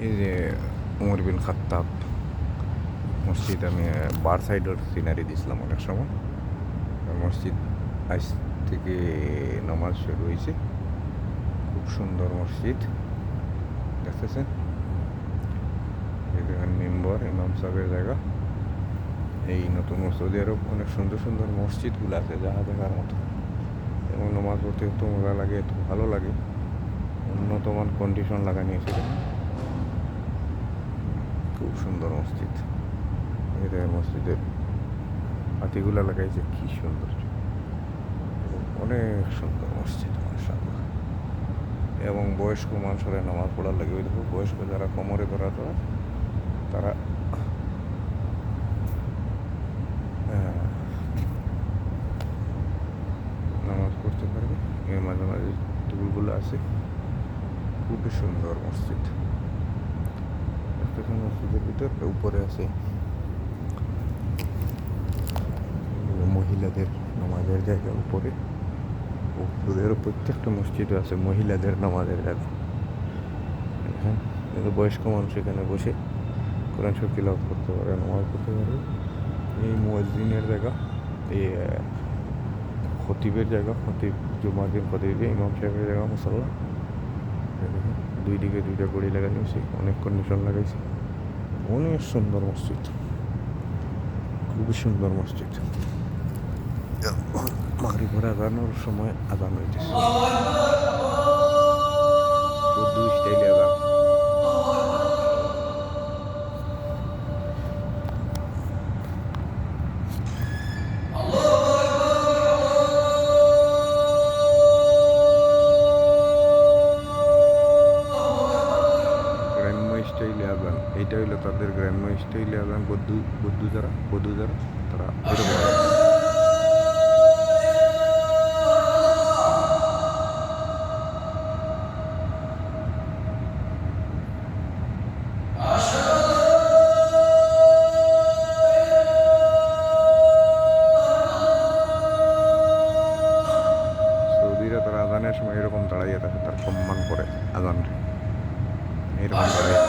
এই যে উমর বিন খাত্তাব মসজিদ, আমি বার সাইডের সিনারি দিয়েছিলাম অনেক সময়। মসজিদ আজ থেকে নামাজ শুরু হয়েছে। খুব সুন্দর মসজিদ দেখতেছেন। এখানে মেম্বর ইমাম সাহেবের জায়গা। এই নতুন সৌদি আরব অনেক সুন্দর সুন্দর মসজিদগুলো আছে যা দেখার মতো, এবং নামাজ পড়তে এত মজা লাগে, এত ভালো লাগে। উন্নত মান কন্ডিশন লাগানি আছে এখানে। খুব সুন্দর মসজিদ। এই মসজিদের হাতিগুলা লাগাইছে, কি সুন্দর, অনেক সুন্দর মসজিদ মাশাআল্লাহ। এবং বয়স্ক মানুষেরা নামাজ পড়ার লাগে, ওই দেখো বয়স্ক যারা কোমরে ধরা তারা নামাজ পড়তে পারবে। এর মাঝে মাঝে টুলগুলো আছে। খুবই সুন্দর মসজিদ। মসজিদের ভিতর উপরে আছে মহিলাদের নামাজের জায়গা। উপরে উপরের প্রত্যেকটা মসজিদে আছে মহিলাদের নামাজের জায়গা। হ্যাঁ, কিন্তু বয়স্ক মানুষ এখানে বসে কোরআন শরীফ তিলাওয়াত করতে পারে, নামাজ পড়তে পারে। এই মুয়াজ্জিনের জায়গা, এই খতিবের জায়গা, খতিব জুমার দিন খতিব, ইমাম সাহেবের জায়গা, মুসাল্লা। দুই দিকে দুইটা গড়ি লাগানো হয়েছে, অনেক কন্ডিশন লাগাইছে। অনেক সুন্দর মসজিদ, খুবই সুন্দর মসজিদ। মাগরিবের আজানের সময় আজান হইতেছে, উর্দু স্টাইলে আজান। গ্রাম্য স্টাইলে আজান, এইটা হইলো তাদের গ্রাম্য স্টাইলে আজান। বৌদ্ধ যারা তারা এরকম আজান। সৌদিরা তারা আজানের সময় এরকম দাঁড়াইয়া থাকে, তার সম্মান করে আজান, এরকম দাঁড়ায়।